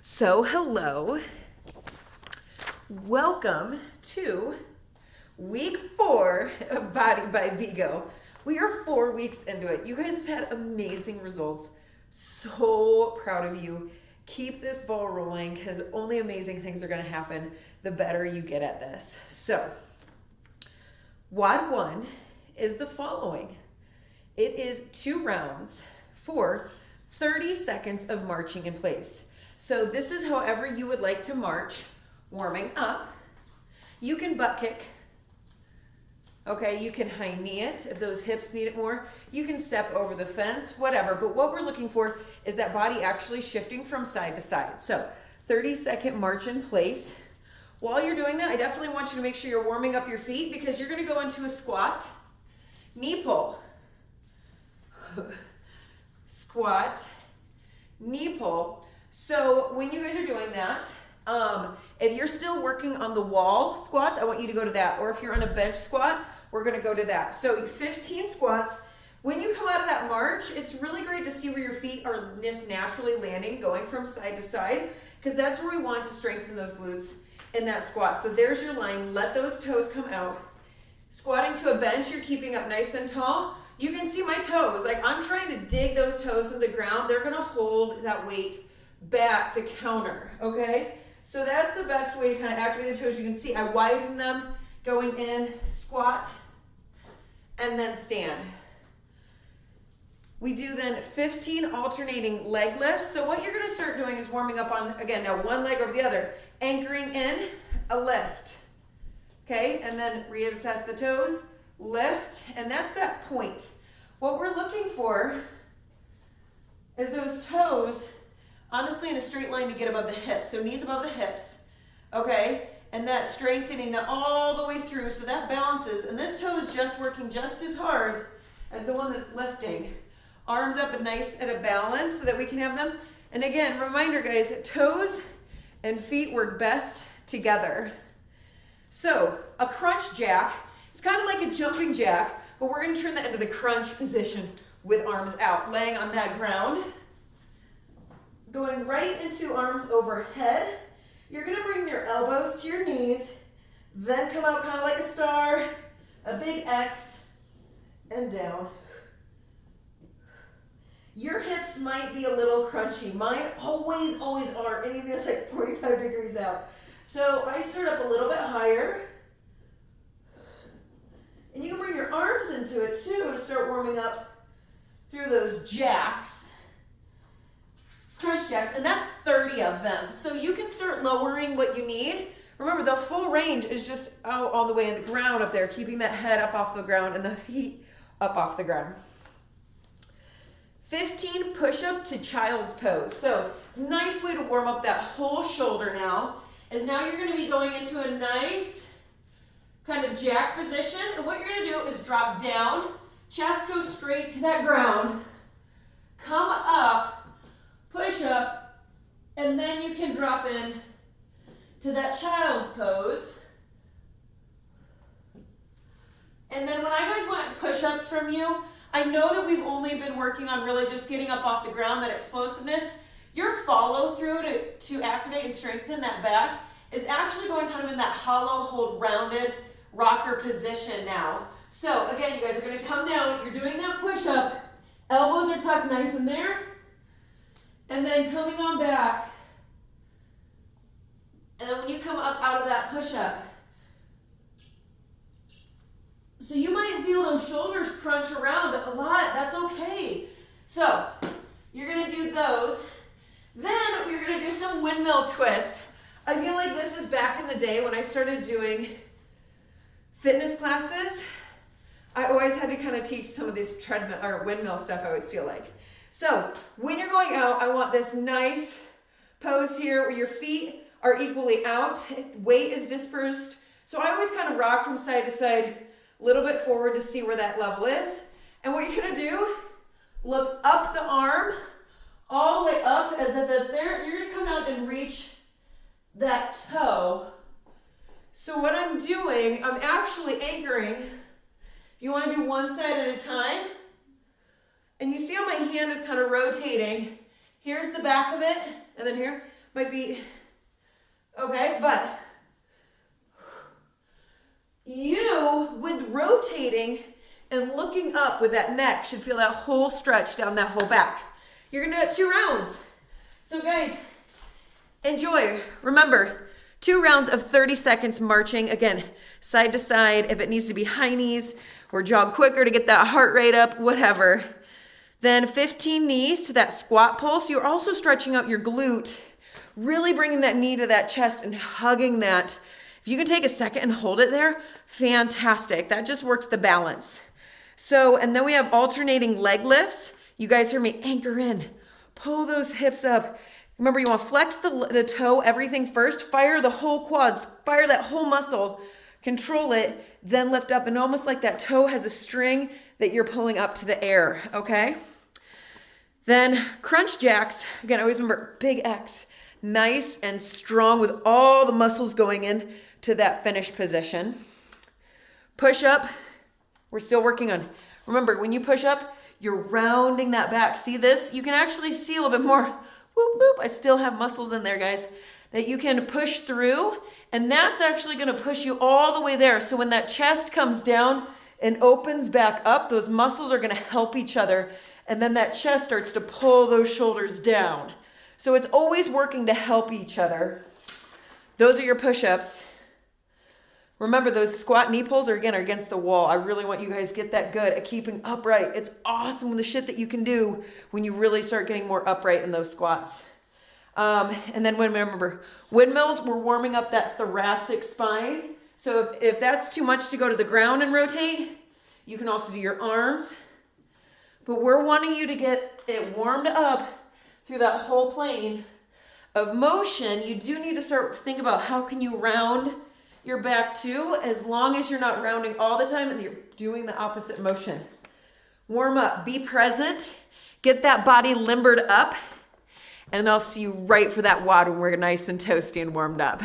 So, hello. Welcome to week 4 of Body by Bigo. We are 4 weeks into it. You guys have had amazing results. So proud of you. Keep this ball rolling because only amazing things are going to happen the better you get at this. So, WOD 1 is the following. It is 2 rounds for 30 seconds of marching in place. So this is however you would like to march, warming up. You can butt kick. Okay, you can high knee it if those hips need it more. You can step over the fence, whatever. But what we're looking for is that body actually shifting from side to side. So 30-second march in place. While you're doing that, I definitely want you to make sure you're warming up your feet because you're going to go into a squat, knee pull, squat, knee pull. So when you guys are doing that, if you're still working on the wall squats, I want you to go to that. Or if you're on a bench squat, we're going to go to that. So 15 squats. When you come out of that march, it's really great to see where your feet are just naturally landing, going from side to side, because that's where we want to strengthen those glutes in that squat. So there's your line. Let those toes come out. Squatting to a bench, you're keeping up nice and tall. You can see my toes. Like I'm trying to dig those toes in the ground. They're going to hold that weight back to counter, okay? So that's the best way to kind of activate the toes. You can see I widen them, going in, squat, and then stand. We do then 15 alternating leg lifts. So what you're gonna start doing is warming up on, again, now one leg over the other, anchoring in, a lift, okay? And then reassess the toes, lift, and that's that point. What we're looking for is those toes honestly in a straight line to get above the hips. So knees above the hips, okay? And that strengthening that all the way through so that balances. And this toe is just working just as hard as the one that's lifting. Arms up and nice at a balance so that we can have them. And again, reminder guys, toes and feet work best together. So a crunch jack, it's kind of like a jumping jack, but we're gonna turn that into the crunch position with arms out, laying on that ground. Going right into arms overhead. You're gonna bring your elbows to your knees, then come out kind of like a star, a big X, and down. Your hips might be a little crunchy. Mine always are, anything that's like 45 degrees out. So I start up a little bit higher. And you can bring your arms into it too to start warming up through those jacks. Crunch jacks, and that's 30 of them. So you can start lowering what you need. Remember, the full range is just out on the way in the ground up there, keeping that head up off the ground and the feet up off the ground. 15 push-up to child's pose. So nice way to warm up that whole shoulder now is now you're going to be going into a nice kind of jack position. And what you're going to do is drop down, chest goes straight to that ground, come up, push up, and then you can drop in to that child's pose. And then when I guys want push-ups from you, I know that we've only been working on really just getting up off the ground, that explosiveness. Your follow-through to activate and strengthen that back is actually going kind of in that hollow, hold, rounded rocker position now. So again, you guys are gonna come down, you're doing that push-up, elbows are tucked nice in there, and then coming on back. And then when you come up out of that push-up, so you might feel those shoulders crunch around a lot. That's okay. So you're going to do those. Then we're going to do some windmill twists. I feel like this is back in the day when I started doing fitness classes. I always had to kind of teach some of these treadmill or windmill stuff, I always feel like. So when you're going out, I want this nice pose here where your feet are equally out, weight is dispersed. So I always kind of rock from side to side, a little bit forward to see where that level is. And what you're gonna do, look up the arm, all the way up as if that's there. You're gonna come out and reach that toe. So what I'm doing, I'm actually anchoring. You wanna do one side at a time. And you see how my hand is kind of rotating. Here's the back of it, and then here. Might be, okay, but you, with rotating and looking up with that neck, should feel that whole stretch down that whole back. You're gonna do 2 rounds. So guys, enjoy. Remember, 2 rounds of 30 seconds marching, again, side to side. If it needs to be high knees or jog quicker to get that heart rate up, whatever. Then 15 knees to that squat pulse. You're also stretching out your glute, really bringing that knee to that chest and hugging that. If you can take a second and hold it there, fantastic. That just works the balance. So, and then we have alternating leg lifts. You guys hear me? Anchor in. Pull those hips up. Remember, you want to flex the toe, everything first. Fire the whole quads. Fire that whole muscle. Control it. Then lift up. And almost like that toe has a string that you're pulling up to the air. Okay? Then crunch jacks. Again, always remember, big X. Nice and strong with all the muscles going in to that finish position. Push up. We're still working on. Remember, when you push up, you're rounding that back. See this? You can actually see a little bit more. Whoop, whoop. I still have muscles in there, guys, that you can push through. And that's actually going to push you all the way there. So when that chest comes down and opens back up, those muscles are going to help each other. And then that chest starts to pull those shoulders down. So it's always working to help each other. Those are your push-ups. Remember, those squat knee pulls are against the wall. I really want you guys to get that good at keeping upright. It's awesome the shit that you can do when you really start getting more upright in those squats. And then remember, windmills, we're warming up that thoracic spine. So if that's too much to go to the ground and rotate, you can also do your arms. But we're wanting you to get it warmed up through that whole plane of motion. You do need to start thinking about how can you round your back too, as long as you're not rounding all the time and you're doing the opposite motion. Warm up, be present, get that body limbered up, and I'll see you right for that WOD when we're nice and toasty and warmed up.